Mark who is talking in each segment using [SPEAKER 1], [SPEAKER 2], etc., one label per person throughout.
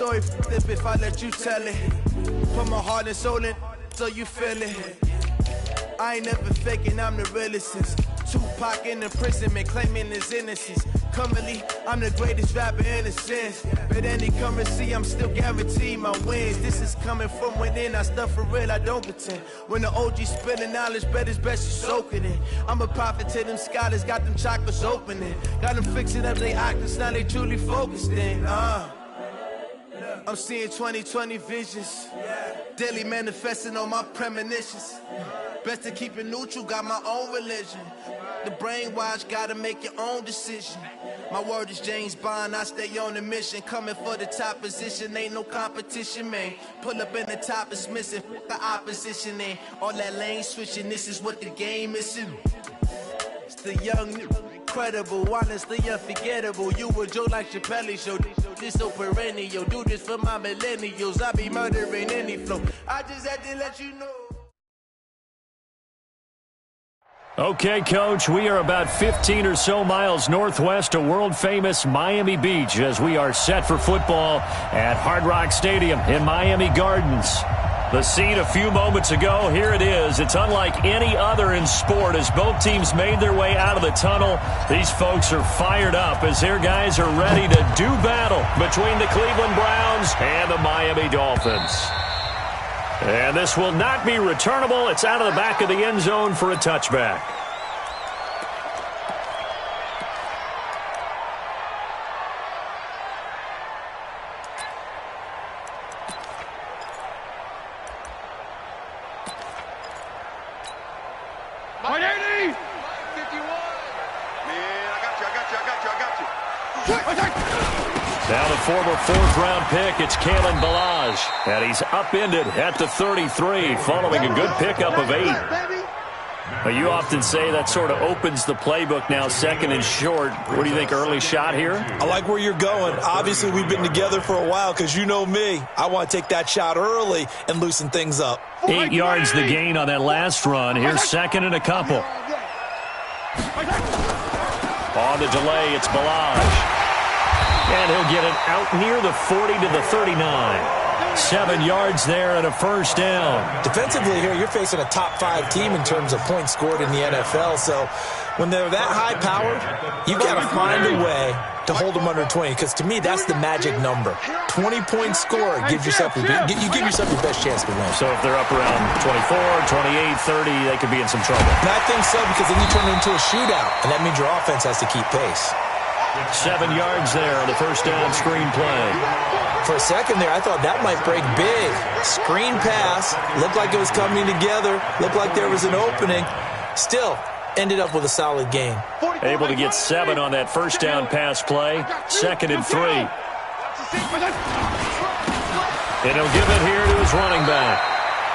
[SPEAKER 1] story flip if I let you tell it. Put my heart and soul in so you feel it. I ain't never faking, I'm the realest since Tupac in imprisonment, claiming his innocence. Currently, I'm the greatest rapper in a sense. But any currency, I'm still guaranteed my wins. This is coming from within, I stuff for real, I don't pretend. When the OG spilling knowledge, bet it's best you soak it in. I'm a prophet to them scholars, got them chakras opening. Got them fixing up they octaves, now they truly focused in. I'm seeing 2020 visions. Daily manifesting on my premonitions. Best to keep it neutral, got my own religion. The brainwash, gotta make your own decision. My word is James Bond, I stay on the mission. Coming for the top position, ain't no competition, man. Pull up in the top, it's missing, the opposition, and all that lane switching, this is what the game is. It's the young, incredible, honestly unforgettable. You a joke like Chappelle show, this so perennial. Do this for my millennials, I be murdering any flow. I just had to let you know.
[SPEAKER 2] Okay, Coach, we are about 15 or so miles northwest of world-famous Miami Beach as we are set for football at Hard Rock Stadium in Miami Gardens. The scene a few moments ago, here it is. It's unlike any other in sport as both teams made their way out of the tunnel. These folks are fired up as their guys are ready to do battle between the Cleveland Browns and the Miami Dolphins. And this will not be returnable. It's out of the back of the end zone for a touchback. Now the former fourth-round pick, it's Kalen Ballage. And he's upended at the 33 following a good pickup of 8. Well, you often say that sort of opens the playbook now, second and short. What do you think, early shot here?
[SPEAKER 3] I like where you're going. Obviously, we've been together for a while because you know me. I want to take that shot early and loosen things up.
[SPEAKER 2] 8 yards the gain on that last run. Here's second and a couple. On the delay, it's Ballage. And he'll get it out near the 40 to the 39. 7 yards there and a first down.
[SPEAKER 3] Defensively here, you're facing a top-5 team in terms of points scored in the NFL. So when they're that high-powered, you got to find a way to hold them under 20. Because to me, that's the magic number. 20-point score gives yourself you give yourself your best chance to win.
[SPEAKER 2] So if they're up around 24, 28, 30, they could be in some trouble.
[SPEAKER 3] And I think so because then you turn it into a shootout, and that means your offense has to keep pace.
[SPEAKER 2] 7 yards there on the first down screen play.
[SPEAKER 3] For a second there, I thought that might break big. Screen pass. Looked like it was coming together. Looked like there was an opening. Still, ended up with a solid gain.
[SPEAKER 2] Able to get 7 on that first down pass play. Second and 3. And he'll give it here to his running back.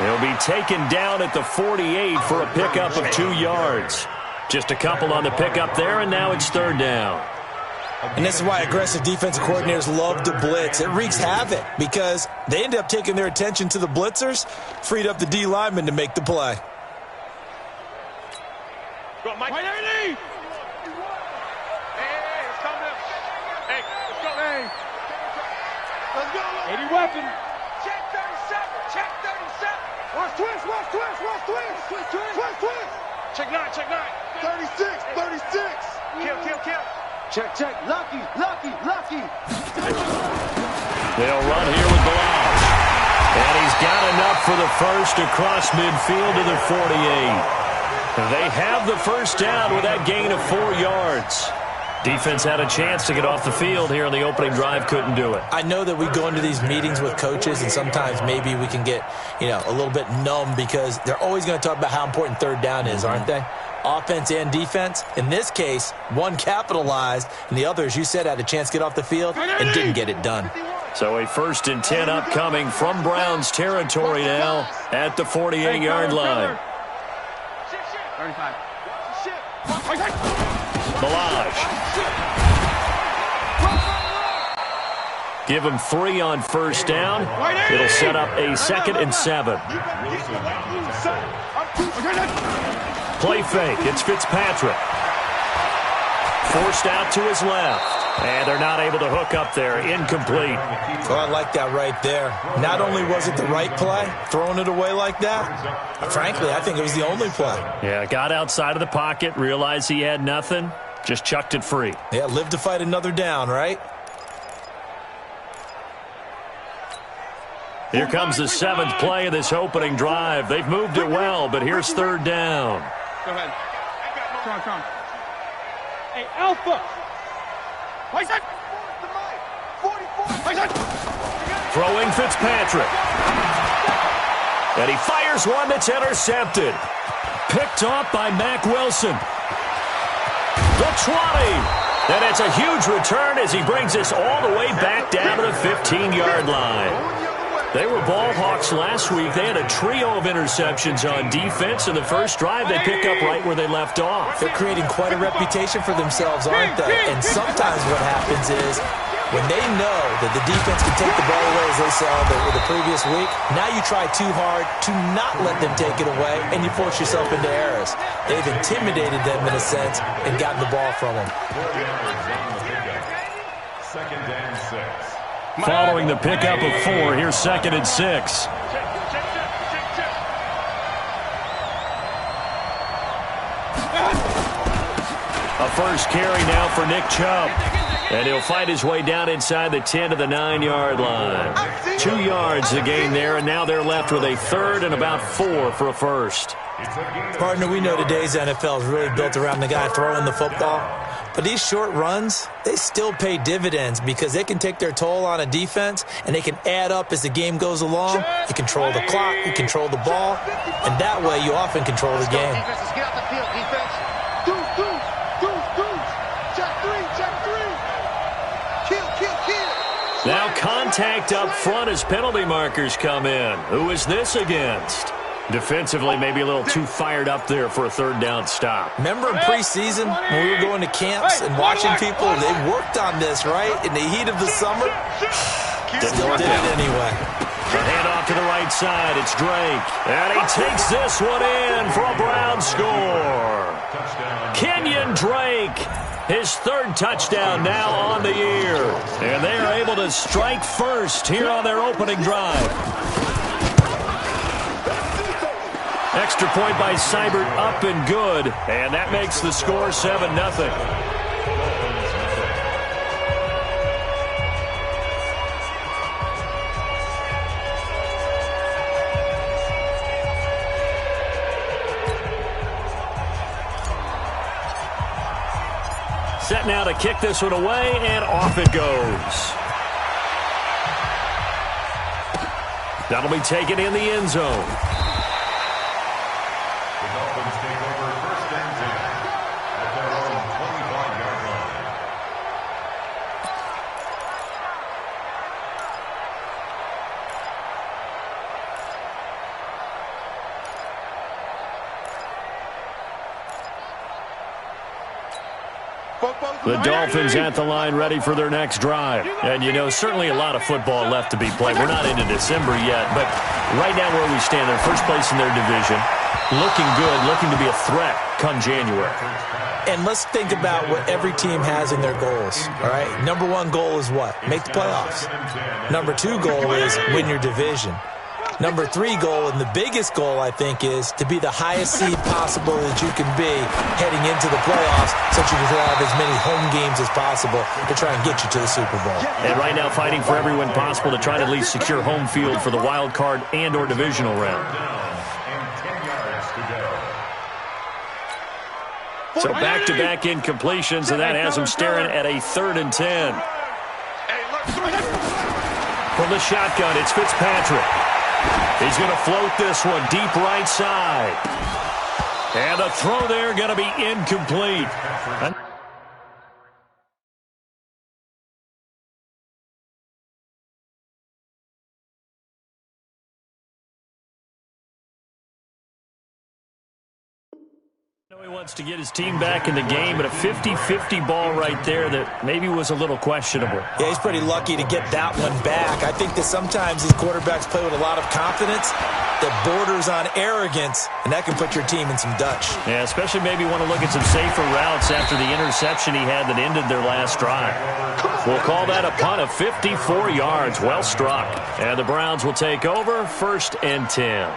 [SPEAKER 2] He'll be taken down at the 48 for a pickup of 2 yards. Just a couple on the pickup there, and now it's third down.
[SPEAKER 3] And this is why aggressive defensive coordinators love to blitz. It wreaks havoc because they end up taking their attention to the blitzers, freed up the D lineman to make the play.
[SPEAKER 4] Go, Mike. Hey, let's come up. Hey, let's go. Hey. Let's go. 80 weapon. Check 37. Check 37. Watch twist. Watch twist. Watch twist. Twist. Twist. Twist. Check 9. Check 9. 36. 36. Kill. Kill. Kill. Check, check. Lucky, lucky, lucky.
[SPEAKER 2] They'll run here with Ballage. And he's got enough for the first across midfield to the 48. They have the first down with that gain of 4 yards. Defense had a chance to get off the field here in the opening drive, couldn't do it.
[SPEAKER 3] I know that we go into these meetings with coaches, and sometimes maybe we can get, a little bit numb because they're always going to talk about how important third down is, aren't they? Offense and defense. In this case, one capitalized, and the other, as you said, had a chance to get off the field and didn't get it done.
[SPEAKER 2] So a 1st and 10 upcoming from Browns territory now at the 48-yard line.
[SPEAKER 4] 35.
[SPEAKER 2] Ballage. Give him 3 on first down. It'll set up a 2nd and 7. Play fake. It's Fitzpatrick. Forced out to his left. And they're not able to hook up there. Incomplete.
[SPEAKER 3] Oh, I like that right there. Not only was it the right play, throwing it away like that, frankly, I think it was the only play.
[SPEAKER 2] Yeah, got outside of the pocket, realized he had nothing, just chucked it free.
[SPEAKER 3] Yeah, live to fight another down, right?
[SPEAKER 2] Here comes the 7th play of this opening drive. They've moved it well, but here's 3rd down.
[SPEAKER 4] Go ahead. Come on. Hey, Alpha.
[SPEAKER 2] Throwing Fitzpatrick. And he fires one that's intercepted. Picked off by Mack Wilson. The 20. And it's a huge return as he brings us all the way back down to the 15-yard line. They were ball hawks last week. They had a trio of interceptions on defense. In the first drive, they pick up right where they left off.
[SPEAKER 3] They're creating quite a reputation for themselves, aren't they? And sometimes what happens is when they know that the defense can take the ball away, as they saw the previous week, now you try too hard to not let them take it away, and you force yourself into errors. They've intimidated them in a sense and gotten the ball from them.
[SPEAKER 5] 2nd and 6.
[SPEAKER 2] Following the pickup of 4, here's 2nd and 6. A first carry now for Nick Chubb. And he'll fight his way down inside the 10 to the 9-yard line. 2 yards to gain there, and now they're left with a 3rd and about 4 for a first.
[SPEAKER 3] Partner, we know today's NFL is really built around the guy throwing the football. But these short runs, they still pay dividends because they can take their toll on a defense, and they can add up as the game goes along. You control the clock, you control the ball, and that way you often control the game.
[SPEAKER 4] Defenses, get out the field, defense. Deuce. Check 3. Kill.
[SPEAKER 2] Now contact up front as penalty markers come in. Who is this against? Defensively, maybe a little too fired up there for a 3rd down stop.
[SPEAKER 3] Remember in preseason when we were going to camps and watching people, they worked on this, right? In the heat of the summer, still did it anyway.
[SPEAKER 2] The handoff to the right side. It's Drake. And he takes this one in for a Brown score. Kenyon Drake, his 3rd touchdown now on the year. And they are able to strike first here on their opening drive. Extra point by Seibert, up and good. And that makes the score 7-0. Set now to kick this one away, and off it goes. That'll be taken in the end zone. The Dolphins at the line ready for their next drive. And, you know, certainly a lot of football left to be played. We're not into December yet, but right now where we stand, they're first place in their division. Looking good, looking to be a threat come January.
[SPEAKER 3] And let's think about what every team has in their goals, all right? Number 1 goal is what? Make the playoffs. Number 2 goal is win your division. Number 3 goal, and the biggest goal, I think, is to be the highest seed possible that you can be heading into the playoffs so that you can have as many home games as possible to try and get you to the Super Bowl.
[SPEAKER 2] And right now fighting for every win possible to try to at least secure home field for the wild card and or divisional round. So back-to-back incompletions, and that has them staring at a 3rd and 10. From the shotgun, it's Fitzpatrick. He's going to float this one deep right side. And the throw there going to be incomplete. He wants to get his team back in the game, but a 50-50 ball right there that maybe was a little questionable.
[SPEAKER 3] Yeah, he's pretty lucky to get that one back. I think that sometimes these quarterbacks play with a lot of confidence that borders on arrogance, and that can put your team in some Dutch.
[SPEAKER 2] Yeah, especially maybe want to look at some safer routes after the interception he had that ended their last drive. We'll call that a punt of 54 yards. Well struck. And the Browns will take over, 1st and 10.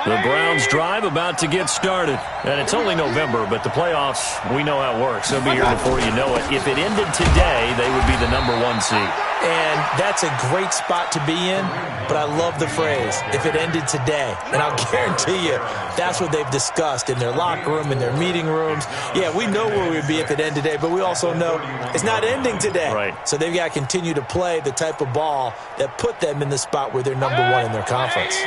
[SPEAKER 2] The Browns drive about to get started. And it's only November, but the playoffs, we know how it works. They'll be here before you know it. If it ended today, they would be the #1 seed.
[SPEAKER 3] And that's a great spot to be in, but I love the phrase, if it ended today. And I'll guarantee you, that's what they've discussed in their locker room, in their meeting rooms. Yeah, we know where we'd be if it ended today, but we also know it's not ending today.
[SPEAKER 2] Right.
[SPEAKER 3] So they've got to continue to play the type of ball that put them in the spot where they're #1 in their conference.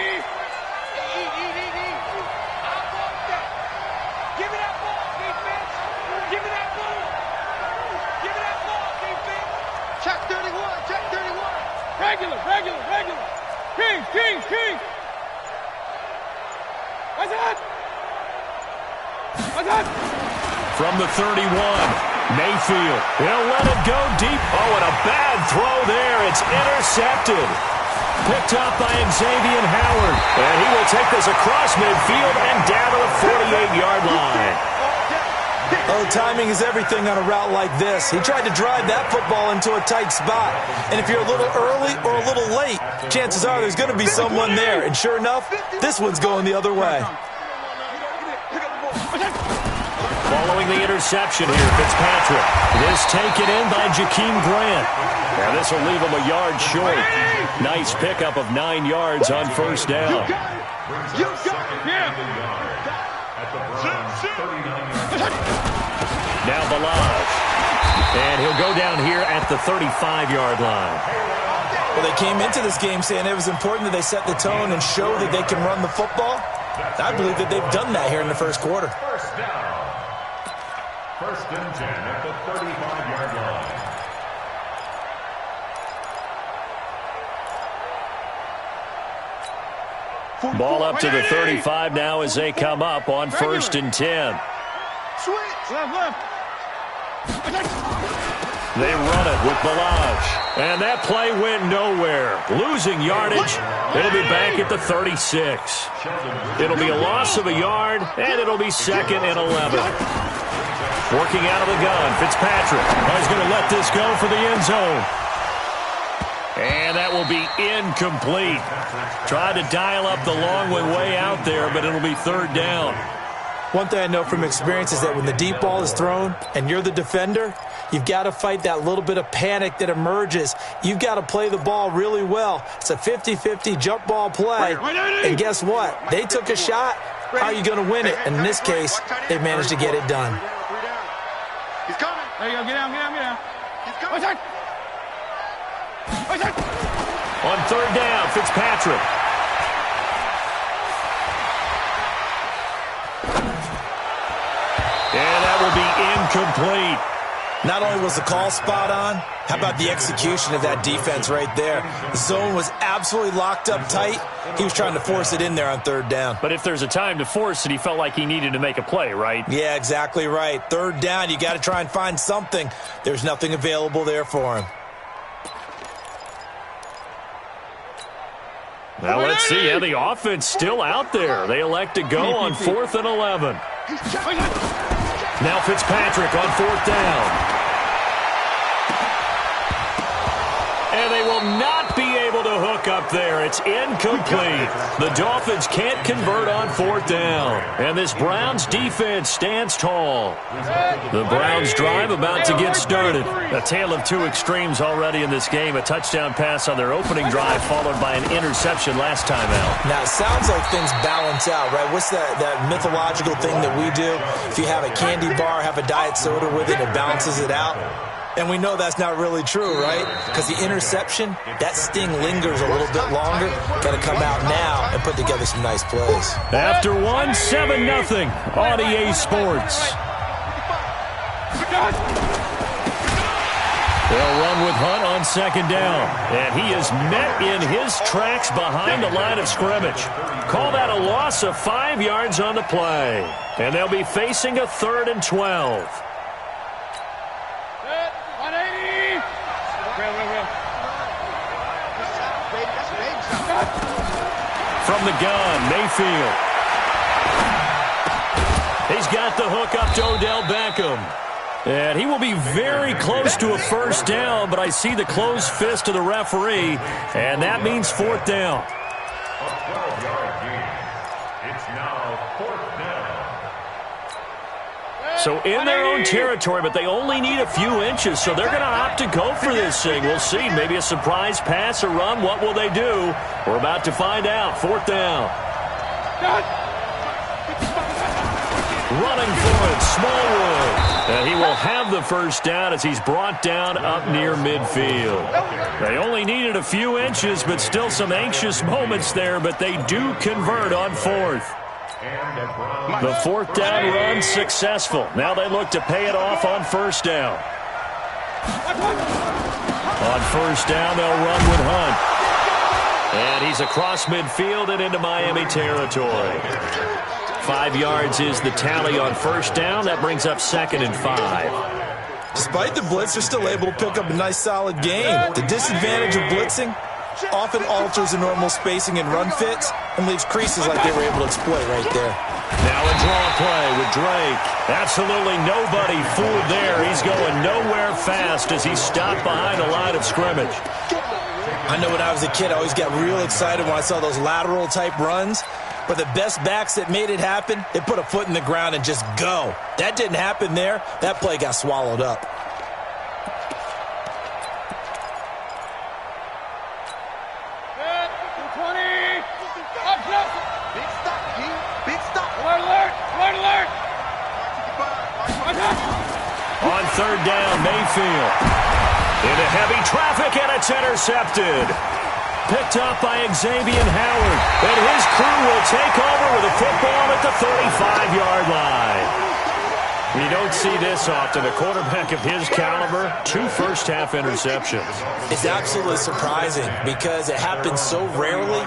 [SPEAKER 4] King! What's that?
[SPEAKER 2] From the 31, Mayfield. He'll let it go deep. Oh, and a bad throw there. It's intercepted. Picked up by Xavier Howard. And he will take this across midfield and down to the 48-yard line.
[SPEAKER 3] Oh, timing is everything on a route like this. He tried to drive that football into a tight spot. And if you're a little early or a little late, chances are there's going to be someone there. And sure enough, this one's going the other way.
[SPEAKER 2] Following the interception here, Fitzpatrick. This taken in by Jakeem Grant. Now this will leave him a yard short. Nice pickup of 9 yards on 1st down. Now Balaj. And he'll go down here at the 35-yard line.
[SPEAKER 3] Well, they came into this game saying it was important that they set the tone and show that they can run the football. I believe that they've done that here in the first quarter.
[SPEAKER 5] 1st and 10 at the 35-yard line.
[SPEAKER 2] Ball up to the 35 now as they come up on 1st and 10.
[SPEAKER 4] Left.
[SPEAKER 2] They run it with Balaj. And that play went nowhere. Losing yardage. It'll be back at the 36. It'll be a loss of a yard, and it'll be 2nd and 11. Working out of the gun, Fitzpatrick is going to let this go for the end zone. And that will be incomplete. Tried to dial up the long one way out there, but it'll be 3rd down.
[SPEAKER 3] One thing I know from experience is that when the deep ball is thrown and you're the defender, you've got to fight that little bit of panic that emerges. You've got to play the ball really well. It's a 50-50 jump ball play. And guess what? They took a shot. How are you going to win it? And in this case, they managed to get it done.
[SPEAKER 4] He's coming. There you go. Get down. He's coming.
[SPEAKER 2] On 3rd down, Fitzpatrick. And that will be incomplete.
[SPEAKER 3] Not only was the call spot on, how about the execution of that defense right there? The zone was absolutely locked up tight. He was trying to force it in there on 3rd down.
[SPEAKER 2] But if there's a time to force it, he felt like he needed to make a play, right?
[SPEAKER 3] Yeah, exactly right. 3rd down, you got to try and find something. There's nothing available there for him.
[SPEAKER 2] Now let's see. Yeah, the offense still out there. They elect to go on 4th and 11. Now Fitzpatrick on 4th down. And they will not be able to hook up there. It's incomplete. The Dolphins can't convert on 4th down. And this Browns defense stands tall. The Browns drive about to get started. A tale of two extremes already in this game. A touchdown pass on their opening drive followed by an interception last time out.
[SPEAKER 3] Now, it sounds like things balance out, right? What's that mythological thing that we do? If you have a candy bar, have a diet soda with it, it balances it out. And we know that's not really true, right? Because the interception, that sting lingers a little bit longer. Got to come out now and put together some nice plays.
[SPEAKER 2] After one, 7-0 on EA Sports. They'll run with Hunt on second down. And he is met in his tracks behind the line of scrimmage. Call that a loss of 5 yards on the play. And they'll be facing a 3rd and 12.
[SPEAKER 4] 180.
[SPEAKER 2] From the gun, Mayfield. He's got the hook up to Odell Beckham. And he will be very close to a first down, but I see the closed fist of the referee, and that means 4th down.
[SPEAKER 5] A 12-yard gain. It's now 4th down.
[SPEAKER 2] So in their own territory, but they only need a few inches, so they're going to opt to go for this thing. We'll see. Maybe a surprise pass or run. What will they do? We're about to find out. 4th down. Running for it, Smallwood. And he will have the first down as he's brought down up near midfield. They only needed a few inches, but still some anxious moments there, but they do convert on 4th. The 4th down run successful. Now they look to pay it off on 1st down. On 1st down, they'll run with Hunt. And he's across midfield and into Miami territory. 5 yards is the tally on 1st down. That brings up 2nd and 5.
[SPEAKER 3] Despite the blitz, they're still able to pick up a nice, solid gain. The disadvantage of blitzing often alters the normal spacing and run fits and leaves creases like they were able to exploit right there.
[SPEAKER 2] Now a draw play with Drake. Absolutely nobody fooled there. He's going nowhere fast as he's stopped behind the line of scrimmage.
[SPEAKER 3] I know when I was a kid, I always got real excited when I saw those lateral-type runs. But the best backs that made it happen, they put a foot in the ground and just go. That didn't happen there. That play got swallowed up.
[SPEAKER 2] On 3rd down, Mayfield. Into heavy traffic, and it's intercepted. Picked up by Xavier Howard. And his crew will take over with a football at the 35-yard line. You don't see this often. A quarterback of his caliber, 2 first-half interceptions.
[SPEAKER 3] It's absolutely surprising because it happens so rarely.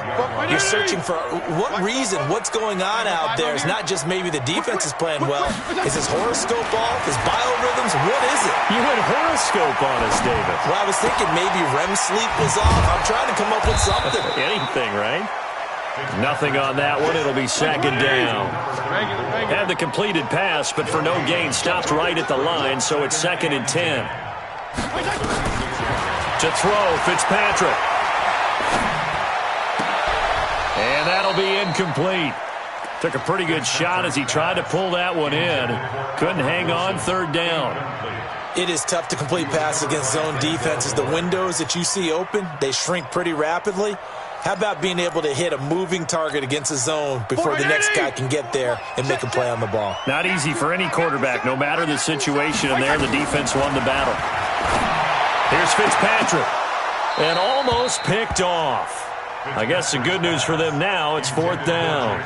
[SPEAKER 3] You're searching for what reason, what's going on out there. It's not just maybe the defense is playing well. Is his horoscope off? His biorhythms? What is it?
[SPEAKER 2] You went horoscope on us, David.
[SPEAKER 3] Well, I was thinking maybe REM sleep was off. I'm trying to come up with something.
[SPEAKER 2] Anything, right? Nothing on that one. It'll be 2nd down. Had the completed pass, but for no gain. Stopped right at the line, so it's 2nd and 10. To throw, Fitzpatrick. And that'll be incomplete. Took a pretty good shot as he tried to pull that one in. Couldn't hang on. 3rd down.
[SPEAKER 3] It is tough to complete passes against zone defenses. The windows that you see open, they shrink pretty rapidly. How about being able to hit a moving target against a zone before the next guy can get there and make a play on the ball?
[SPEAKER 2] Not easy for any quarterback, no matter the situation, and there the defense won the battle. Here's Fitzpatrick, and almost picked off. I guess the good news for them now, it's 4th down.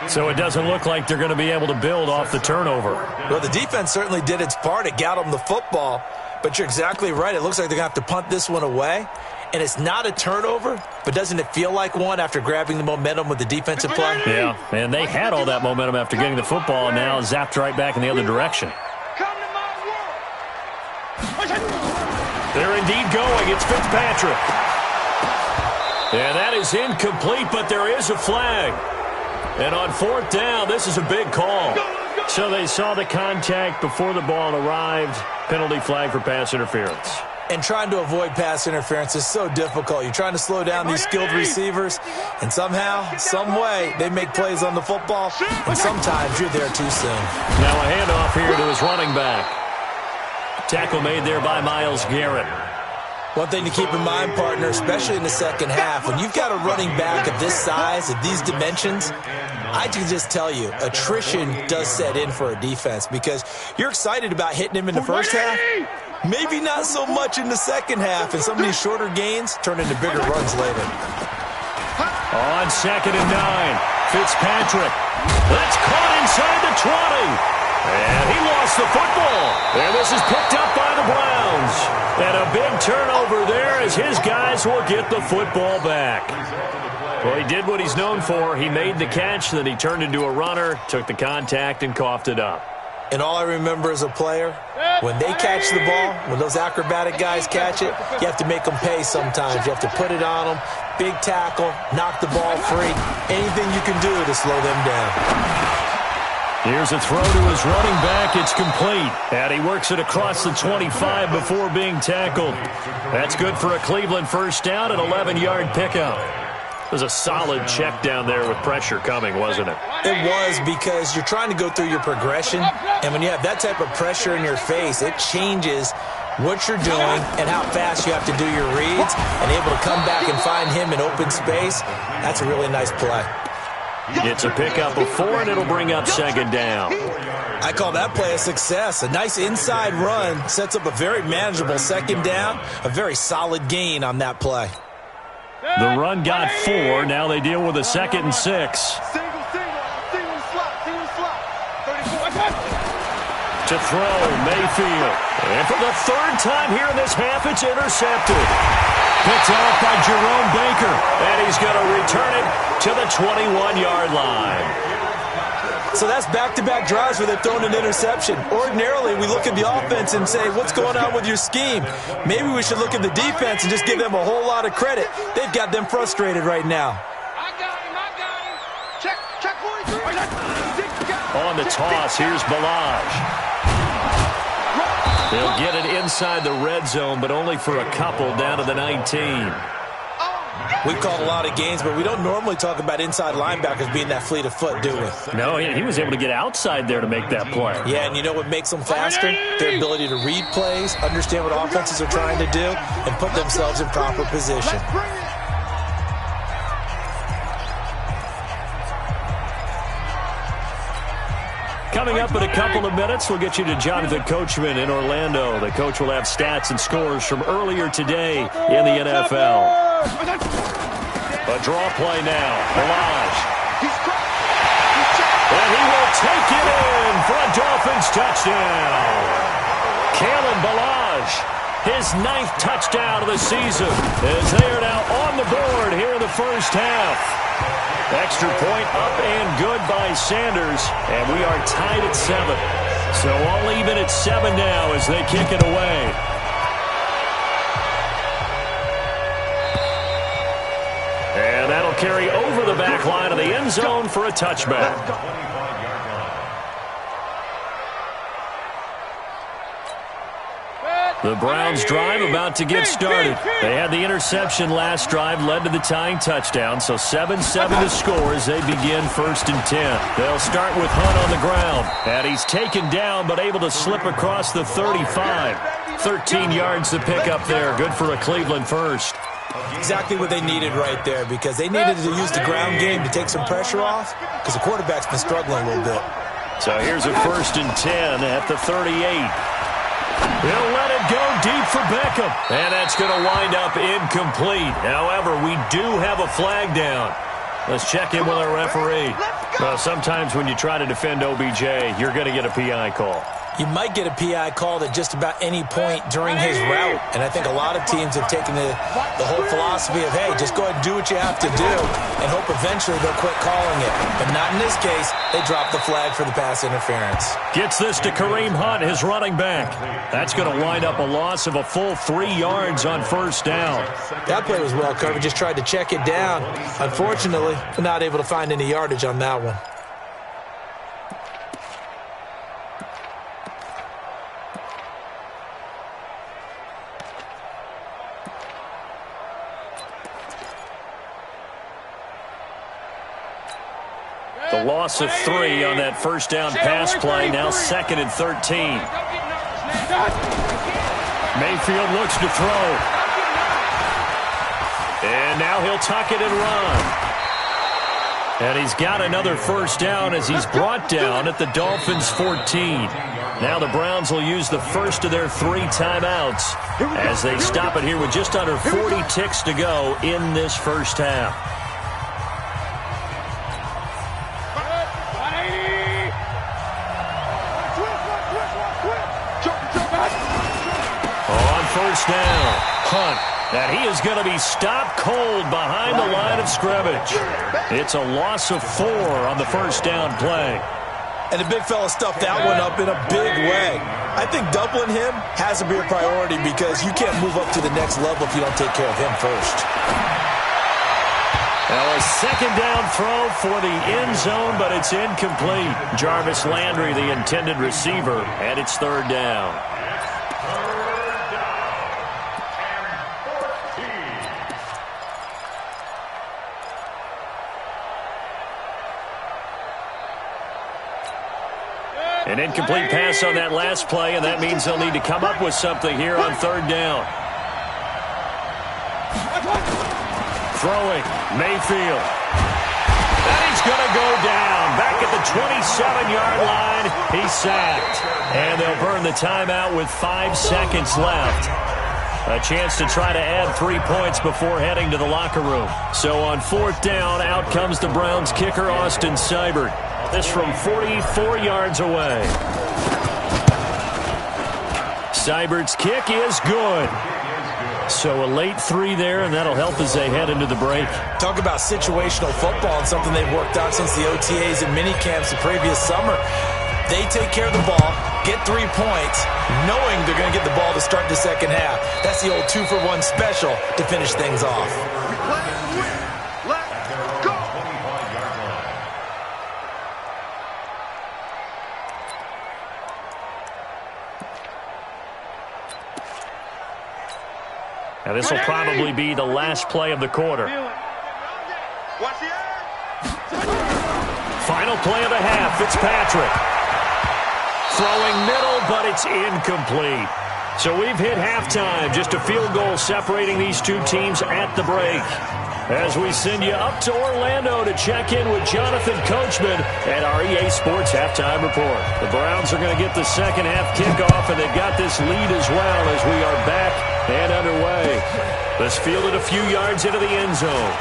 [SPEAKER 2] So it doesn't look like they're going to be able to build off the turnover.
[SPEAKER 3] Well, the defense certainly did its part. It got them the football, but you're exactly right. It looks like they're going to have to punt this one away. And it's not a turnover, but doesn't it feel like one after grabbing the momentum with the defensive play?
[SPEAKER 2] Yeah, and they had all that momentum after getting the football, and now zapped right back in the other direction. They're indeed going. It's Fitzpatrick. And that is incomplete, but there is a flag. And on 4th down, this is a big call. So they saw the contact before the ball arrived. Penalty flag for pass interference.
[SPEAKER 3] And trying to avoid pass interference is so difficult. You're trying to slow down these skilled receivers, and somehow, some way, they make plays on the football, and sometimes you're there too soon.
[SPEAKER 2] Now a handoff here to his running back. Tackle made there by Myles Garrett.
[SPEAKER 3] One thing to keep in mind, partner, especially in the second half, when you've got a running back of this size, of these dimensions, I can just tell you, attrition does set in for a defense because you're excited about hitting him in the first half. Maybe not so much in the second half, and some of these shorter gains turn into bigger runs later.
[SPEAKER 2] On 2nd and 9, Fitzpatrick. That's caught inside the 20. And he lost the football. And this is picked up by the Browns. And a big turnover there as his guys will get the football back. Well, he did what he's known for. He made the catch, then he turned into a runner, took the contact, and coughed it up.
[SPEAKER 3] And all I remember as a player, when they catch the ball, when those acrobatic guys catch it, you have to make them pay sometimes. You have to put it on them, big tackle, knock the ball free, anything you can do to slow them down.
[SPEAKER 2] Here's a throw to his running back. It's complete. And he works it across the 25 before being tackled. That's good for a Cleveland first down, an 11-yard pickup. It was a solid check down there with pressure coming, wasn't it?
[SPEAKER 3] It was, because you're trying to go through your progression, and when you have that type of pressure in your face, it changes what you're doing and how fast you have to do your reads, and able to come back and find him in open space. That's a really nice play.
[SPEAKER 2] It's a pickup of 4, and it'll bring up second down.
[SPEAKER 3] I call that play a success. A nice inside run sets up a very manageable second down, a very solid gain on that play.
[SPEAKER 2] The run got 4. Now they deal with a 2nd and 6.
[SPEAKER 4] Single slot. 34.
[SPEAKER 2] To throw, Mayfield. And for the third time here in this half, it's intercepted. Picked off by Jerome Baker. And he's going to return it to the 21-yard line.
[SPEAKER 3] So that's back-to-back drives where they've thrown an interception. Ordinarily, we look at the offense and say, what's going on with your scheme? Maybe we should look at the defense and just give them a whole lot of credit. They've got them frustrated right now.
[SPEAKER 4] I got him. Check 43.
[SPEAKER 2] On the toss, here's Balaj. They'll get it inside the red zone, but only for a couple down to the 19.
[SPEAKER 3] We've called a lot of games, but we don't normally talk about inside linebackers being that fleet of foot, do we?
[SPEAKER 2] No, he was able to get outside there to make that play.
[SPEAKER 3] Yeah, and you know what makes them faster? Their ability to read plays, understand what offenses are trying to do, and put themselves in proper position.
[SPEAKER 2] Coming up in a couple of minutes, we'll get you to Jonathan Coachman in Orlando. The coach will have stats and scores from earlier today in the NFL. A draw play now. Balaj. And he will take it in for a Dolphins touchdown. Kalen Balaj, his 9th touchdown of the season, as they are now on the board here in the first half. Extra point up and good by Sanders, and we are tied at 7. So all even at 7 now as they kick it away. And that'll carry over the back line of the end zone for a touchback. The Browns drive about to get started. They had the interception last drive, led to the tying touchdown, so 7-7 to score as they begin 1st and 10. They'll start with Hunt on the ground, and he's taken down but able to slip across the 35. 13 yards to pick up there. Good for a Cleveland first.
[SPEAKER 3] Exactly what they needed right there, because they needed to use the ground game to take some pressure off, because the quarterback's been struggling a little bit.
[SPEAKER 2] So here's a 1st and 10 at the 38. He'll let it go deep for Beckham. And that's going to wind up incomplete. However, we do have a flag down. Let's check in with our referee. Well, sometimes when you try to defend OBJ, you're going to get a PI call.
[SPEAKER 3] You might get a PI called at just about any point during his route. And I think a lot of teams have taken the whole philosophy of, hey, just go ahead and do what you have to do and hope eventually they'll quit calling it. But not in this case. They dropped the flag for the pass interference.
[SPEAKER 2] Gets this to Kareem Hunt, his running back. That's going to wind up a loss of a full 3 yards on 1st down.
[SPEAKER 3] That play was well covered. Just tried to check it down. Unfortunately, we're not able to find any yardage on that one.
[SPEAKER 2] The loss of 3 on that 1st down pass play, now 2nd and 13. Mayfield looks to throw. And now he'll tuck it and run. And he's got another 1st down as he's brought down at the Dolphins' 14. Now the Browns will use the first of their 3 timeouts as they stop it here with just under 40 ticks to go in this first half. first down. Hunt. And he is going to be stopped cold behind the line of scrimmage. It's a loss of 4 on the first down play.
[SPEAKER 3] And the big fella stuffed that one up in a big way. I think doubling him has to be a priority because you can't move up to the next level if you don't take care of him first.
[SPEAKER 2] Now a second down throw for the end zone, but it's incomplete. Jarvis Landry, the intended receiver, and it's third down. An incomplete pass on that last play, and that means they'll need to come up with something here on third down. Throwing, Mayfield. And he's going to go down. Back at the 27-yard line, he's sacked. And they'll burn the timeout with 5 seconds left. A chance to try to add 3 points before heading to the locker room. So on fourth down, out comes the Browns kicker, Austin Seibert. This from 44 yards away. Seibert's kick is good. So a late 3 there, and that'll help as they head into the break.
[SPEAKER 3] Talk about situational football and something they've worked out since the OTAs and mini camps the previous summer. They take care of the ball, get 3 points, knowing they're going to get the ball to start the second half. That's the old 2-for-1 special to finish things off.
[SPEAKER 2] Now this will probably be the last play of the quarter. Final play of the half, Fitzpatrick. Throwing middle, but it's incomplete. So we've hit halftime, just a field goal separating these two teams at the break. As we send you up to Orlando to check in with Jonathan Coachman at our EA Sports Halftime Report. The Browns are going to get the second half kickoff, and they've got this lead as well as we are back and underway. Let's field it a few yards into the end zone.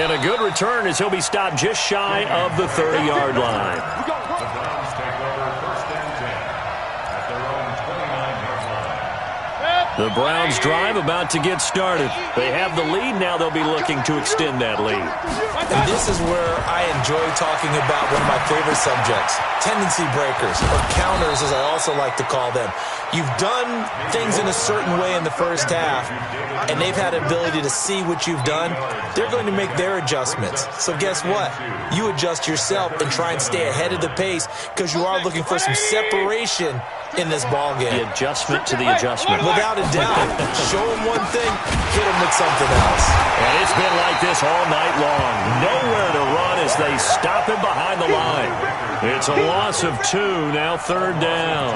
[SPEAKER 2] And a good return as he'll be stopped just shy of the 30-yard line.
[SPEAKER 5] The Browns take over first and 10 at their own 29-yard line.
[SPEAKER 2] The Browns drive about to get started. They have the lead. Now they'll be looking to extend that lead.
[SPEAKER 3] And this is where I enjoy talking about one of my favorite subjects, tendency breakers, or counters as I also like to call them. You've done things in a certain way in the first half, and they've had the ability to see what you've done. They're going to make their adjustments. So guess what? You adjust yourself and try and stay ahead of the pace because you are looking for some separation in this ballgame.
[SPEAKER 2] The adjustment to the adjustment.
[SPEAKER 3] Without a doubt. Show them one thing, hit them with something else.
[SPEAKER 2] And it's been like this all night long. Nowhere to run as they stop him behind the line. It's a loss of 2, now third down.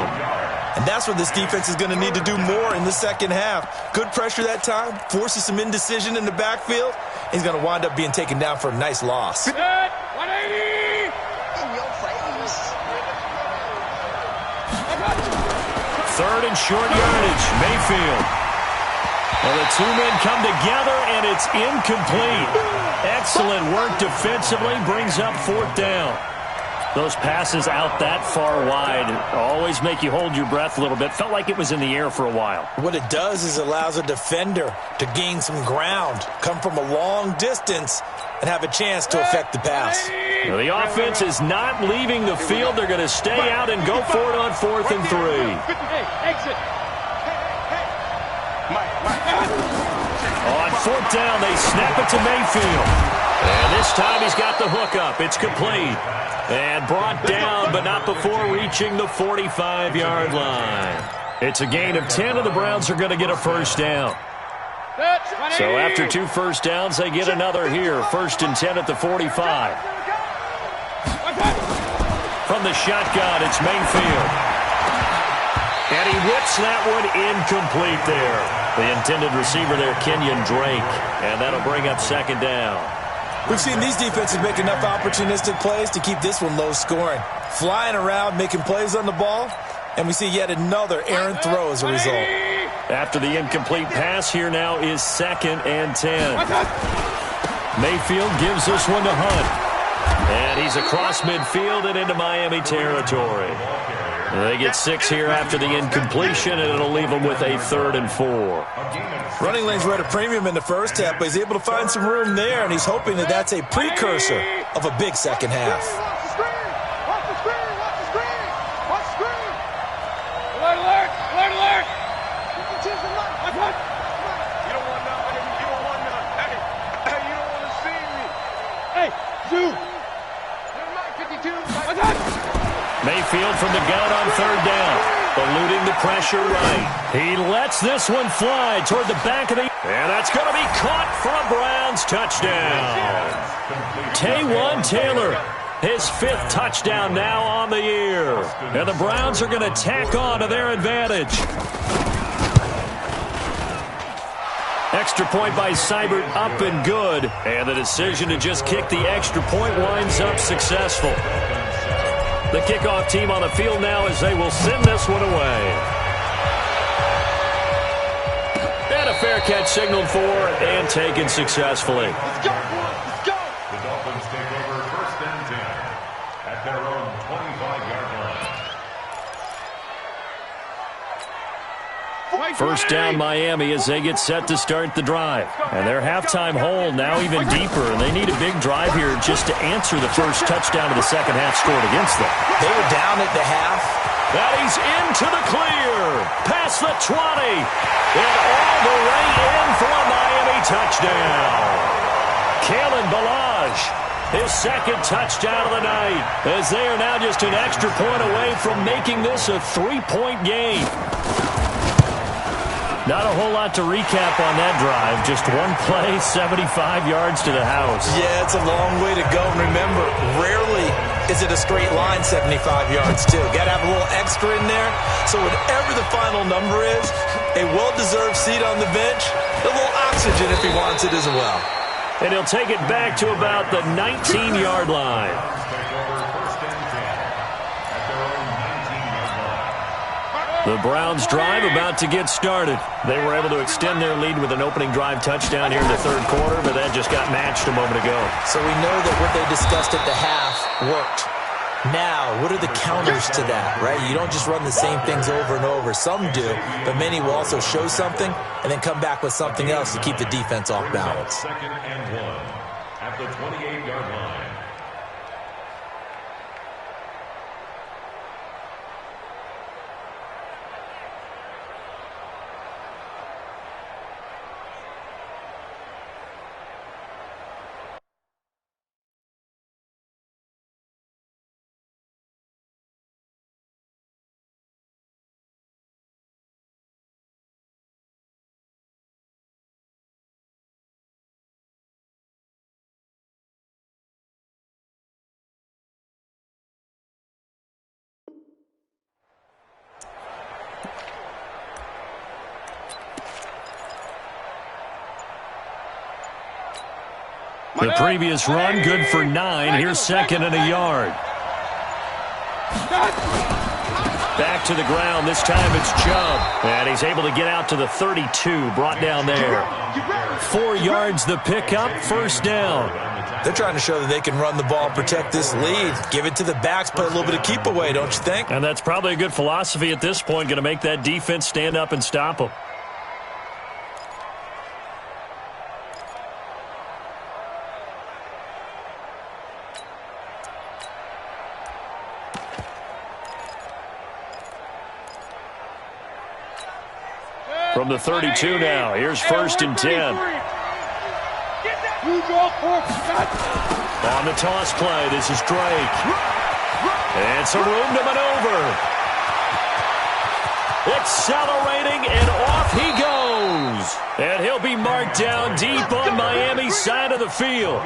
[SPEAKER 3] And that's what this defense is going to need to do more in the second half. Good pressure that time, forces some indecision in the backfield. He's going to wind up being taken down for a nice loss.
[SPEAKER 4] 180!
[SPEAKER 6] In your face.
[SPEAKER 2] Third and short yardage, Mayfield. Well, the two men come together, and it's incomplete. Excellent work defensively, brings up fourth down. Those passes out that far wide always make you hold your breath a little bit. Felt like it was in the air for a while.
[SPEAKER 3] What it does is allows a defender to gain some ground, come from a long distance, and have a chance to affect the pass.
[SPEAKER 2] Well, the offense is not leaving the field. They're going to stay out and go for it on 4th and 3.
[SPEAKER 4] Exit.
[SPEAKER 2] On fourth down, they snap it to Mayfield. And this time he's got the hook up. It's complete. And brought down, but not before reaching the 45-yard line. It's a gain of 10, and the Browns are going to get a first down. So after 2 first downs, they get another here. 1st and 10 at the 45. From the shotgun, it's Mayfield. And he whips that one incomplete there. The intended receiver there, Kenyon Drake. And that'll bring up second down.
[SPEAKER 3] We've seen these defenses make enough opportunistic plays to keep this one low scoring. Flying around, making plays on the ball, and we see yet another errant throw as a result.
[SPEAKER 2] After the incomplete pass, here now is 2nd and 10. Mayfield gives this one to Hunt. And he's across midfield and into Miami territory. They get 6 here after the incompletion, and it'll leave them with a 3rd and 4.
[SPEAKER 3] Running lanes were at a premium in the first half, but he's able to find some room there, and he's hoping that that's a precursor of a big second half.
[SPEAKER 4] Watch the screen! Watch the screen! Watch the screen! Alert, alert! Alert, alert! You don't want none. You don't want none. Hey, you don't want to see me. Hey, Zoo! You're not 52.
[SPEAKER 2] Mayfield from the gun on 3rd down. Eluding the pressure right. He lets this one fly toward the back of the... And that's going to be caught for a Browns touchdown. Taywan Taylor, his 5th touchdown now on the year. And the Browns are going to tack on to their advantage. Extra point by Seibert up and good. And the decision to just kick the extra point winds up successful. The kickoff team on the field now as they will send this one away. And a fair catch signaled for and taken successfully.
[SPEAKER 4] Let's go, boys. Let's go.
[SPEAKER 5] The Dolphins take over 1st and 10 at their own 25-yard line.
[SPEAKER 2] 1st down Miami as they get set to start the drive. And their halftime hole now even deeper, and they need a big drive here just to answer the first touchdown of the second half scored against them.
[SPEAKER 3] They were down at the half.
[SPEAKER 2] That he's into the clear. Past the 20. And all the way in for a Miami touchdown. Kalen Ballage, his 2nd touchdown of the night, as they are now just an extra point away from making this a 3-point game. Not a whole lot to recap on that drive. Just one play, 75 yards to the house.
[SPEAKER 3] Yeah, it's a long way to go. And remember, rarely is it a straight line 75 yards, too. Got to have a little extra in there. So whatever the final number is, a well-deserved seat on the bench, a little oxygen if he wants it as well.
[SPEAKER 2] And he'll take it back to about the 19-yard line. The Browns drive about to get started. They were able to extend their lead with an opening drive touchdown here in the 3rd quarter, but that just got matched a moment ago.
[SPEAKER 3] So we know that what they discussed at the half worked. Now, what are the counters to that, right? You don't just run the same things over and over. Some do, but many will also show something and then come back with something else to keep the defense off balance.
[SPEAKER 5] 2nd and 1 at the 28-yard line.
[SPEAKER 2] The previous run, good for 9. Here's 2nd and a yard. Back to the ground. This time it's Chubb. And he's able to get out to the 32. Brought down there. 4 yards the pickup. 1st down.
[SPEAKER 3] They're trying to show that they can run the ball and protect this lead. Give it to the backs, play a little bit of keep away, don't you think?
[SPEAKER 2] And that's probably a good philosophy at this point. Going to make that defense stand up and stop them. From the 32 now, here's 1st and 10. On the toss play, this is Drake. And some room to maneuver. Accelerating, and off he goes. And he'll be marked down deep on Miami's side of the field.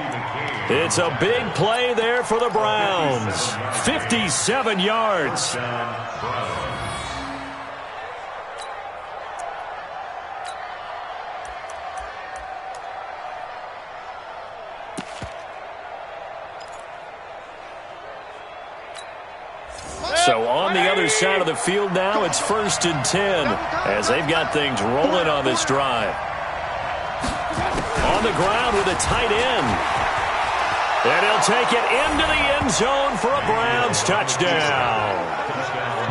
[SPEAKER 2] It's a big play there for the Browns. 57 yards. So on the other side of the field now, it's 1st and 10 as they've got things rolling on this drive. On the ground with a tight end. And he'll take it into the end zone for a Browns touchdown.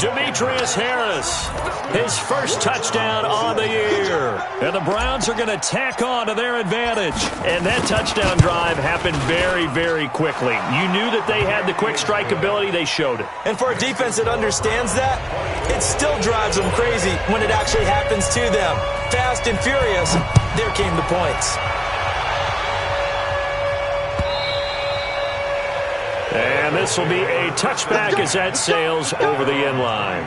[SPEAKER 2] Demetrius Harris, his first touchdown on the year. And the Browns are going to tack on to their advantage. And that touchdown drive happened very, very quickly. You knew that they had the quick strike ability. They showed it.
[SPEAKER 3] And for a defense that understands that, it still drives them crazy when it actually happens to them. Fast and furious, there came the points.
[SPEAKER 2] And this will be a touchback as that sails over the end line.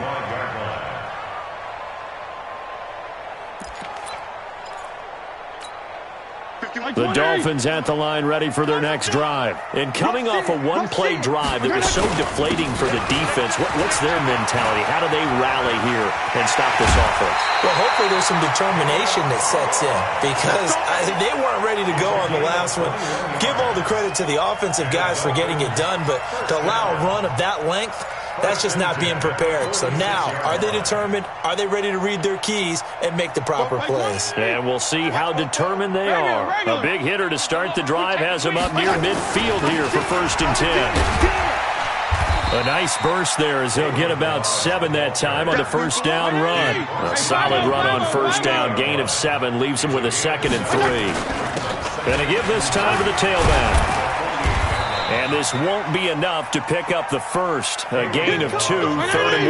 [SPEAKER 2] The Dolphins at the line ready for their next drive. And coming off a one-play drive that was so deflating for the defense, what's their mentality? How do they rally here and stop this offense?
[SPEAKER 3] Well, hopefully there's some determination that sets in because they weren't ready to go on the last one. Give all the credit to the offensive guys for getting it done, but to allow a run of that length, that's just not being prepared. So now, are they determined? Are they ready to read their keys and make the proper plays?
[SPEAKER 2] And we'll see how determined they are. A big hitter to start the drive has them up near midfield here for 1st and 10. A nice burst there as they'll get about 7 that time on the first down run. A solid run on first down. Gain of 7 leaves them with a 2nd and 3. Going to give this time to the tailback. And this won't be enough to pick up the first. A gain of 2, 3rd and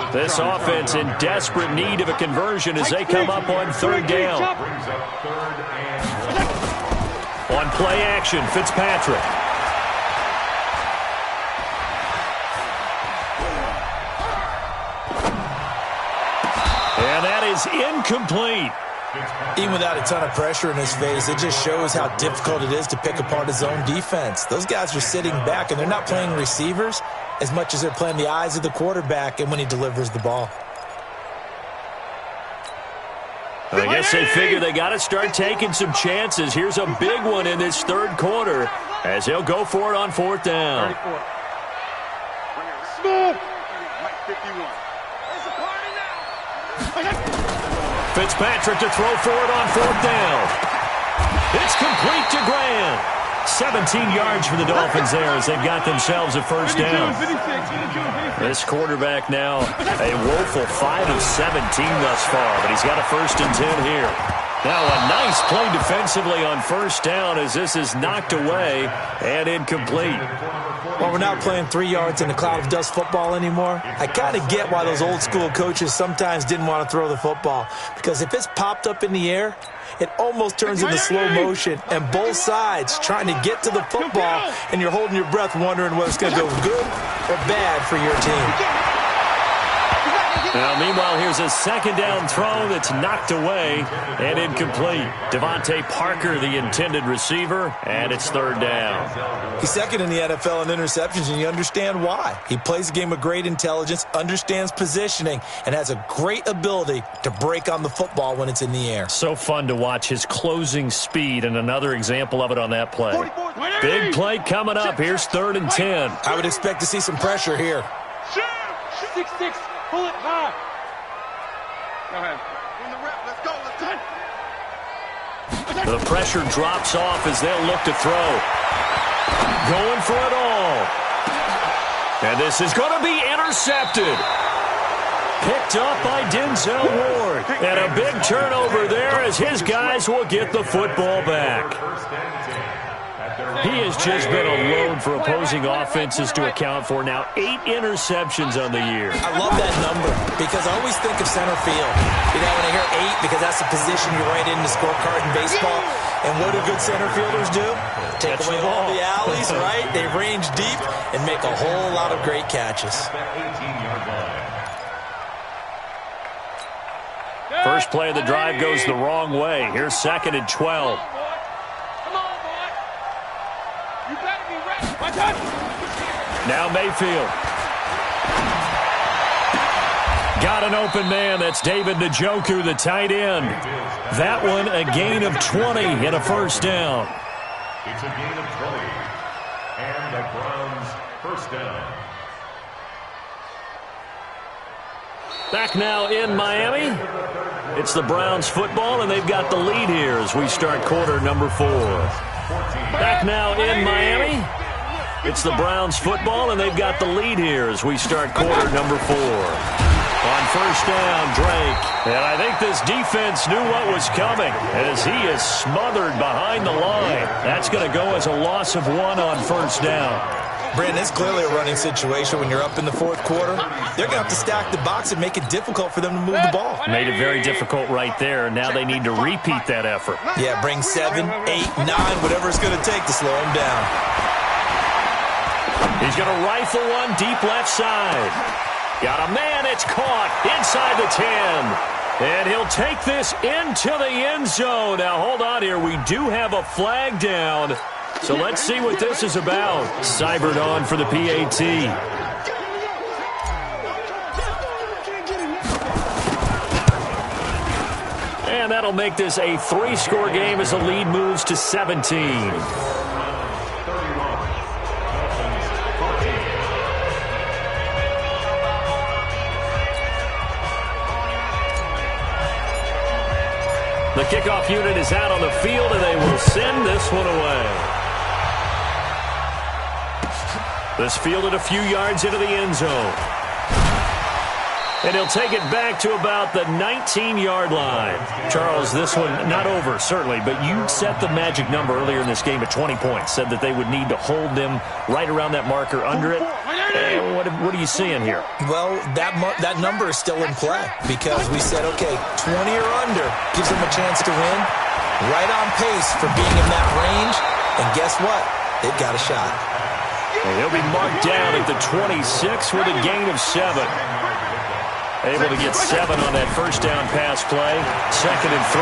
[SPEAKER 2] 1. This offense in desperate need of a conversion as they come up on 3rd down. On play action, Fitzpatrick. And that is incomplete.
[SPEAKER 3] Even without a ton of pressure in his face, it just shows how difficult it is to pick apart his own defense. Those guys are sitting back, and they're not playing receivers as much as they're playing the eyes of the quarterback and when he delivers the ball.
[SPEAKER 2] I guess they figure they got to start taking some chances. Here's a big one in this 3rd quarter as they'll go for it on 4th down. Fitzpatrick to throw for it on 4th down. It's complete to Grant. 17 yards for the Dolphins there as they've got themselves a 1st down. This quarterback now a woeful 5 of 17 thus far, but he's got a 1st and 10 here. Now a nice play defensively on 1st down as this is knocked away and incomplete.
[SPEAKER 3] Well, we're not playing 3 yards in a cloud of dust football anymore. I kind of get why those old school coaches sometimes didn't want to throw the football, because if it's popped up in the air, it almost turns into slow motion, and both sides trying to get to the football, and you're holding your breath wondering whether it's going to go good or bad for your team.
[SPEAKER 2] Now, meanwhile, here's a 2nd down throw that's knocked away and incomplete. Devontae Parker, the intended receiver, and it's 3rd down.
[SPEAKER 3] He's 2nd in the NFL in interceptions, and you understand why. He plays the game with great intelligence, understands positioning, and has a great ability to break on the football when it's in the air.
[SPEAKER 2] So fun to watch his closing speed, and another example of it on that play. Big play coming up. Here's 3rd and 10.
[SPEAKER 3] I would expect to see some pressure here.
[SPEAKER 4] 6-6. Pull it high. Go ahead. Win the rep. Let's go. Let's go.
[SPEAKER 2] The pressure drops off as they'll look to throw. Going for it all. And this is going to be intercepted. Picked up by Denzel Ward. And a big turnover there as his guys will get the football back. He has just been a load for opposing offenses to account for. Now 8 interceptions on the year.
[SPEAKER 3] I love that number because I always think of center field. You know, when I hear 8, because that's the position you write in the scorecard in baseball. And what do good center fielders do? Take away all the alleys, right? They range deep and make a whole lot of great catches.
[SPEAKER 2] First play of the drive goes the wrong way. Here's 2nd and 12. Now Mayfield. Got an open man. That's David Njoku, the tight end. That one a gain of 20 and a 1st down.
[SPEAKER 5] It's a gain of 20 and the Browns 1st down.
[SPEAKER 2] Back now in Miami. It's the Browns football, and they've got the lead here as we start quarter number 4. Back now in Miami. It's the Browns football, and they've got the lead here as we start quarter number 4. On first down, Drake. And I think this defense knew what was coming as he is smothered behind the line. That's going to go as a loss of 1 on first down.
[SPEAKER 3] Brandon, it's clearly a running situation when you're up in the fourth quarter. They're going to have to stack the box and make it difficult for them to move the ball.
[SPEAKER 2] Made it very difficult right there. Now they need to repeat that effort.
[SPEAKER 3] Yeah, bring 7, 8, 9, whatever it's going to take to slow him down.
[SPEAKER 2] He's going to rifle one deep left side. Got a man, it's caught inside the 10. And he'll take this into the end zone. Now, hold on here. We do have a flag down. So let's see what this is about. Cybered on for the PAT. And that'll make this a 3-score game as the lead moves to 17. The kickoff unit is out on the field, and they will send this one away. This fielded a few yards into the end zone. And he'll take it back to about the 19-yard line. Charles, this one not over, certainly, but you set the magic number earlier in this game at 20 points. Said that they would need to hold them right around that marker under it. What are you seeing here?
[SPEAKER 3] Well, that number is still in play because we said, okay, 20 or under gives them a chance to win. Right on pace for being in that range. And guess what? They've got a shot.
[SPEAKER 2] And he'll be marked down at the 26 with a gain of 7. Able to get 7 on that first down pass play. 2nd and 3.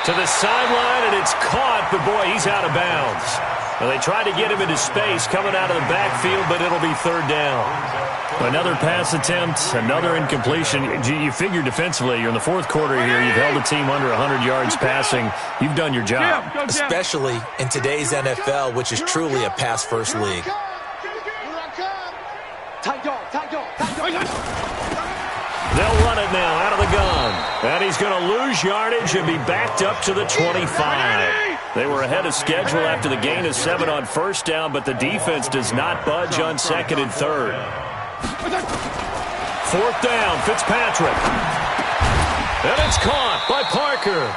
[SPEAKER 2] To the sideline, and it's caught, but boy, he's out of bounds. Well, they tried to get him into space coming out of the backfield, but it'll be 3rd down. Another pass attempt, another incompletion. You figure defensively, you're in the 4th quarter here. You've held a team under 100 yards passing. You've done your job.
[SPEAKER 3] Especially in today's NFL, which is truly a pass-first league.
[SPEAKER 2] They'll run it now out of the gun. And he's going to lose yardage and be backed up to the 25. They were ahead of schedule after the gain of 7 on first down, but the defense does not budge on 2nd and 3rd. 4th down, Fitzpatrick. And it's caught by Parker.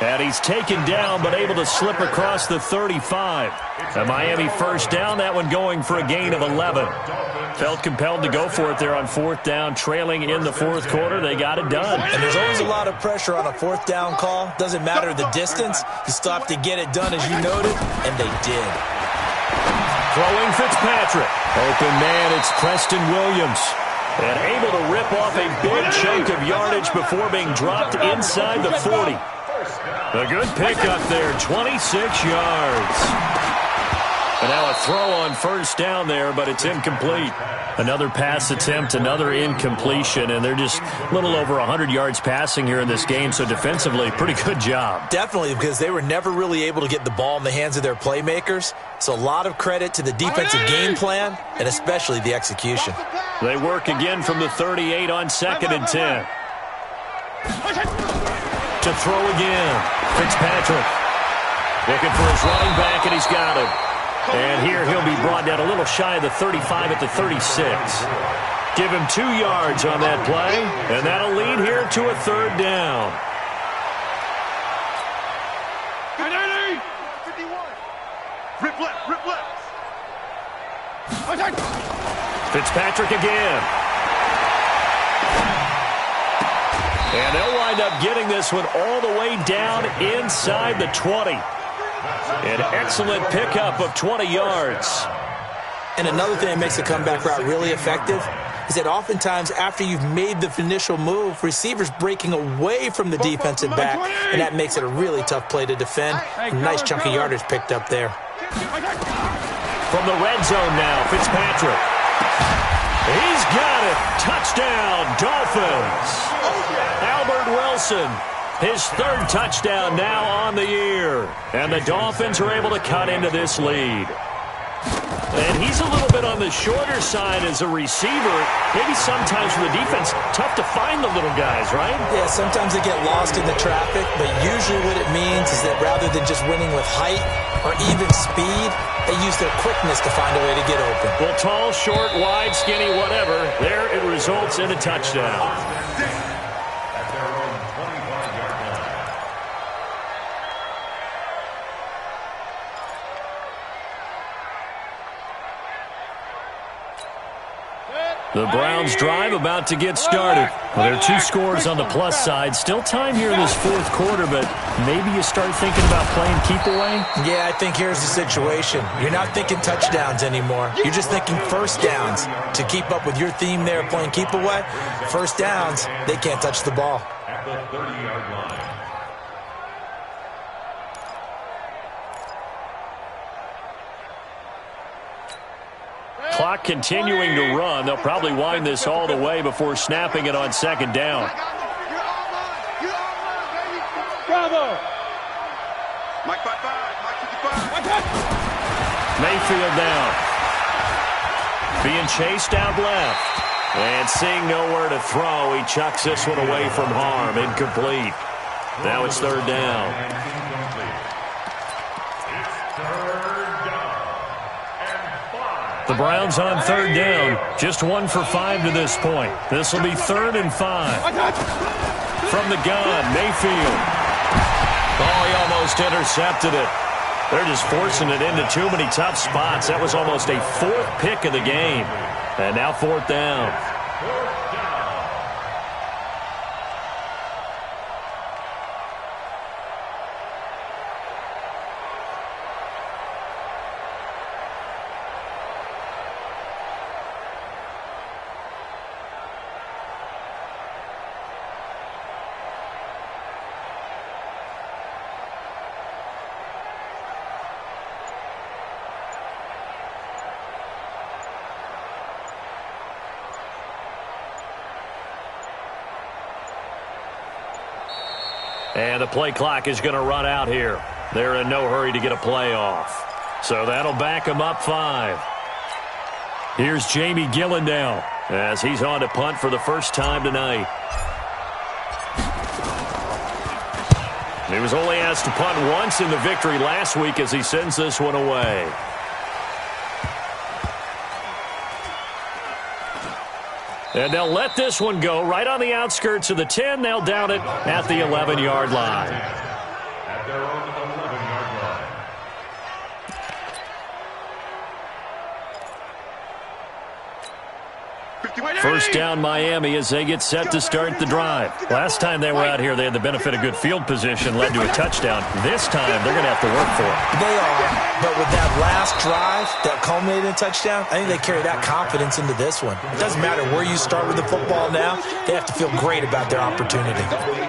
[SPEAKER 2] And he's taken down but able to slip across the 35. A Miami first down, that one going for a gain of 11. Felt compelled to go for it there on 4th down, trailing in the 4th quarter. They got it done.
[SPEAKER 3] And there's always a lot of pressure on a 4th down call. Doesn't matter the distance. You still have to get it done as you noted, and they did.
[SPEAKER 2] Throwing Fitzpatrick. Open man, it's Preston Williams. And able to rip off a big chunk of yardage before being dropped inside the 40. A good pickup there, 26 yards. And now a throw on first down there, but it's incomplete. Another pass attempt, another incompletion, and they're just a little over 100 yards passing here in this game, so defensively, pretty good job.
[SPEAKER 3] Definitely, because they were never really able to get the ball in the hands of their playmakers, so a lot of credit to the defensive game plan, and especially the execution.
[SPEAKER 2] They work again from the 38 on 2nd and 10. To throw again, Fitzpatrick. Looking for his running back, and he's got him. And here he'll be brought down a little shy of the 35 at the 36. Give him 2 yards on that play, and that'll lead here to a 3rd down.
[SPEAKER 4] 51. Rip left, rip left.
[SPEAKER 2] Fitzpatrick again. And they'll wind up getting this one all the way down inside the 20. An excellent pickup of 20 yards.
[SPEAKER 3] And another thing that makes the comeback route really effective is that oftentimes after you've made the initial move, receivers breaking away from the defensive back, and that makes it a really tough play to defend. A nice chunk of yardage picked up there.
[SPEAKER 2] From the red zone now, Fitzpatrick. He's got it. Touchdown, Dolphins. Albert Wilson, his 3rd touchdown now on the year. And the Dolphins are able to cut into this lead. And he's a little bit on the shorter side as a receiver. Maybe sometimes for the defense, tough to find the little guys, right?
[SPEAKER 3] Yeah, sometimes they get lost in the traffic, but usually what it means is that rather than just winning with height or even speed, they use their quickness to find a way to get open.
[SPEAKER 2] Well, tall, short, wide, skinny, whatever, there it results in a touchdown.
[SPEAKER 5] At their own 25-yard line.
[SPEAKER 2] The Browns drive about to get started. Well, there are 2 scores on the plus side. Still time here in this fourth quarter, but maybe you start thinking about playing keep away?
[SPEAKER 3] Yeah, I think here's the situation. You're not thinking touchdowns anymore. You're just thinking first downs. To keep up with your theme there playing keep away, first downs, they can't touch the ball.
[SPEAKER 5] At the 30-yard line.
[SPEAKER 2] Clock continuing to run. They'll probably wind this all the way before snapping it on second down.
[SPEAKER 4] Bravo!
[SPEAKER 6] Mike 5-5, Mike 55.
[SPEAKER 2] Mayfield down. Being chased out left. And seeing nowhere to throw, he chucks this one away from harm. Incomplete. Now it's third down. The Browns on third down. Just 1 for 5 to this point. This will be 3rd and 5. From the gun, Mayfield. Oh, he almost intercepted it. They're just forcing it into too many tough spots. That was almost a 4th pick of the game. And now 4th down. And the play clock is going to run out here. They're in no hurry to get a play off. So that'll back them up 5. Here's Jamie Gillandale as he's on to punt for the first time tonight. He was only asked to punt once in the victory last week as he sends this one away. And they'll let this one go right on the outskirts of the 10. They'll down it at the 11-yard line.
[SPEAKER 5] At their own 11-yard line.
[SPEAKER 2] First down Miami as they get set to start the drive. Last time they were out here, they had the benefit of good field position, led to a touchdown. This time, they're going to have to work for it.
[SPEAKER 3] They are, but with that last drive that culminated in a touchdown, I think they carry that confidence into this one. It doesn't matter where you start with the football now. They have to feel great about their opportunity.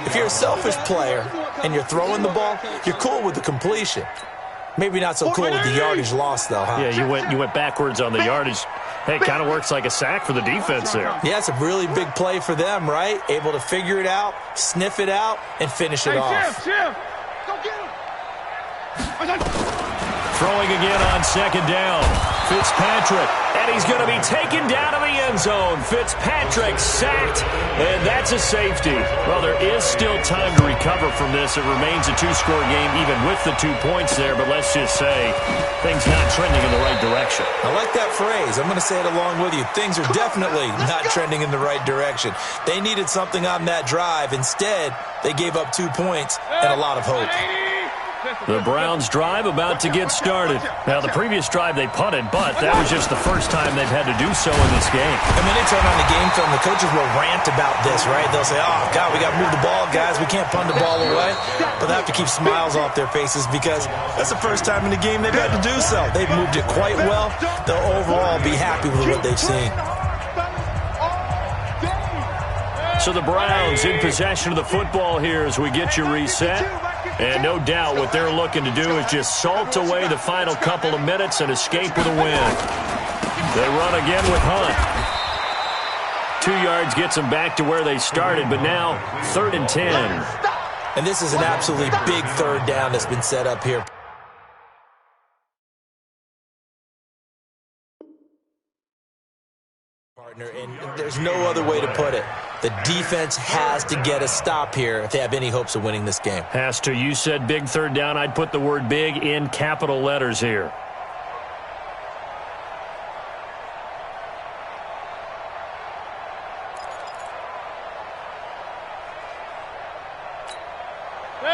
[SPEAKER 3] If you're a selfish player and you're throwing the ball, you're cool with the completion. Maybe not so cool with the yardage loss, though, huh?
[SPEAKER 2] Yeah, you went backwards on the yardage. Hey, it kind of works like a sack for the defense there.
[SPEAKER 3] Yeah, it's a really big play for them, right? Able to figure it out, sniff it out, and finish it off.
[SPEAKER 4] Jim, go get him.
[SPEAKER 2] Throwing again on second down. Fitzpatrick, and he's going to be taken down to the end zone. Fitzpatrick sacked, and that's a safety. Well, there is still time to recover from this. It remains a 2-score game even with the 2 points there, but let's just say things not trending in the right direction.
[SPEAKER 3] I like that phrase. I'm going to say it along with you. Things are definitely not trending in the right direction. They needed something on that drive. Instead, they gave up 2 points and a lot of hope.
[SPEAKER 2] The Browns drive about to get started. Now, the previous drive they punted, but that was just the first time they've had to do so in this game.
[SPEAKER 3] And when they turn on the game film, the coaches will rant about this, right? They'll say, oh, God, we got to move the ball, guys. We can't punt the ball away. But they have to keep smiles off their faces because that's the first time in the game they've had to do so. They've moved it quite well. They'll overall be happy with what they've seen.
[SPEAKER 2] So the Browns in possession of the football here as we get you reset. And no doubt what they're looking to do is just salt away the final couple of minutes and escape with a win. They run again with Hunt. 2 yards gets them back to where they started, but now 3rd and 10.
[SPEAKER 3] And this is an absolutely big third down that's been set up here. And there's no other way to put it. The defense has to get a stop here if they have any hopes of winning this game.
[SPEAKER 2] Has to. You said big third down. I'd put the word big in capital letters here.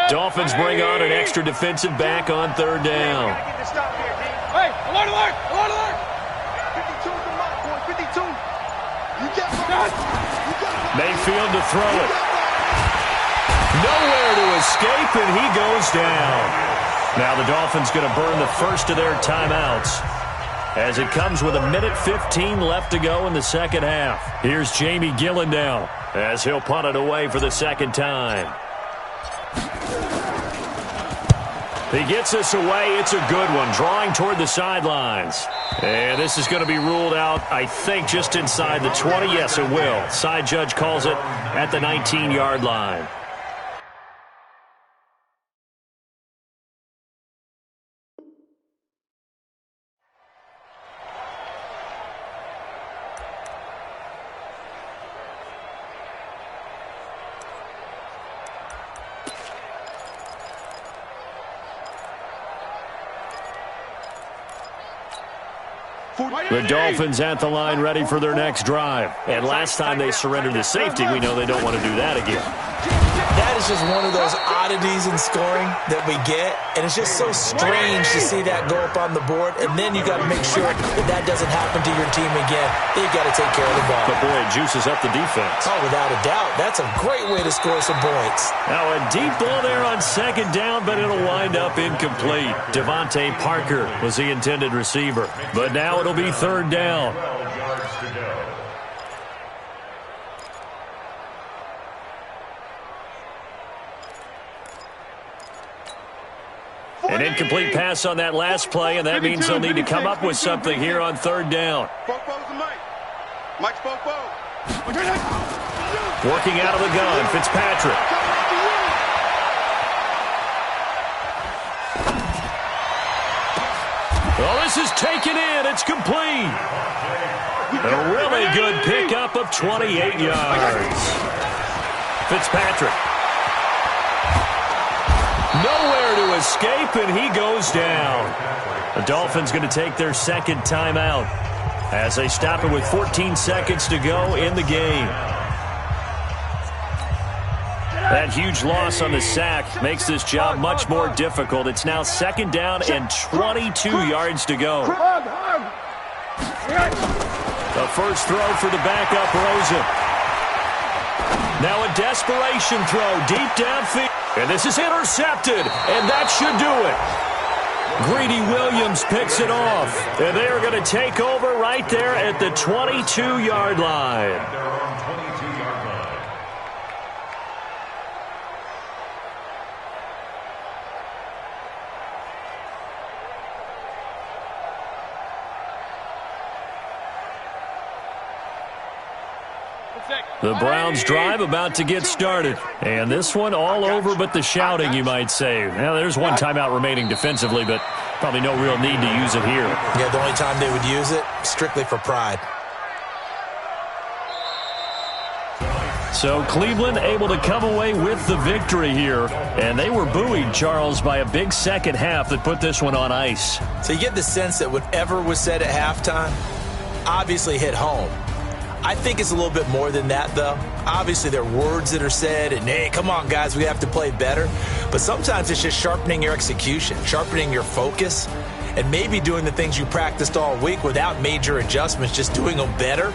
[SPEAKER 2] Dolphins bring on an extra defensive back on third down.
[SPEAKER 4] Hey, alert, alert, alert, alert! 52 is the mark, boy, 52. You got
[SPEAKER 2] Mayfield to throw it. Nowhere to escape, and he goes down. Now the Dolphins going to burn the first of their timeouts as it comes with 1:15 left to go in the second half. Here's Jamie Gillen now as he'll punt it away for the second time. He gets us away. It's a good one, drawing toward the sidelines. And this is going to be ruled out, I think, just inside the 20. Yes, it will. Side judge calls it at the 19-yard line. The Dolphins at the line ready for their next drive. And last time they surrendered to safety, we know they don't want to do that again.
[SPEAKER 3] That is just one of those oddities in scoring that we get, and it's just so strange to see that go up on the board, and then you got to make sure that doesn't happen to your team again. They've got to take care of the ball.
[SPEAKER 2] But boy, it juices up the defense.
[SPEAKER 3] Oh, without a doubt. That's a great way to score some points.
[SPEAKER 2] Now a deep ball there on second down, but it'll wind up incomplete. Devontae Parker was the intended receiver, but now it'll be third down.
[SPEAKER 5] 12 yards to go.
[SPEAKER 2] An incomplete pass on that last play, and that means they'll need to come up with something here on third down.
[SPEAKER 6] Mike's Bobo.
[SPEAKER 2] Working out of the gun, Fitzpatrick. Oh, this is taken in. It's complete. A really good pickup of 28 yards. Fitzpatrick. Nowhere to escape, and he goes down. The Dolphins going to take their second timeout as they stop it with 14 seconds to go in the game. That huge loss on the sack makes this job much more difficult. It's now second down and 22 yards to go. The first throw for the backup, Rosen. Now a desperation throw deep downfield. And this is intercepted, and that should do it. Greedy Williams picks it off, and they are going to take over right there at the 22-yard line.
[SPEAKER 5] Their own 22-yard line.
[SPEAKER 2] The Browns' drive about to get started. And this one all over but the shouting, you might say. Now, there's one timeout remaining defensively, but probably no real need to use it here.
[SPEAKER 3] Yeah, the only time they would use it, strictly for pride.
[SPEAKER 2] So Cleveland able to come away with the victory here. And they were buoyed, Charles, by a big second half that put this one on ice.
[SPEAKER 3] So you get the sense that whatever was said at halftime obviously hit home. I think it's a little bit more than that, though. Obviously, there are words that are said, and, hey, come on, guys, we have to play better. But sometimes it's just sharpening your execution, sharpening your focus, and maybe doing the things you practiced all week without major adjustments, just doing them better.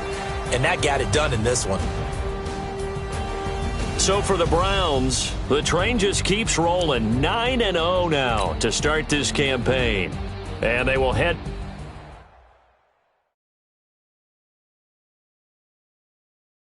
[SPEAKER 3] And that got it done in this one.
[SPEAKER 2] So for the Browns, the train just keeps rolling. 9-0 now to start this campaign. And they will head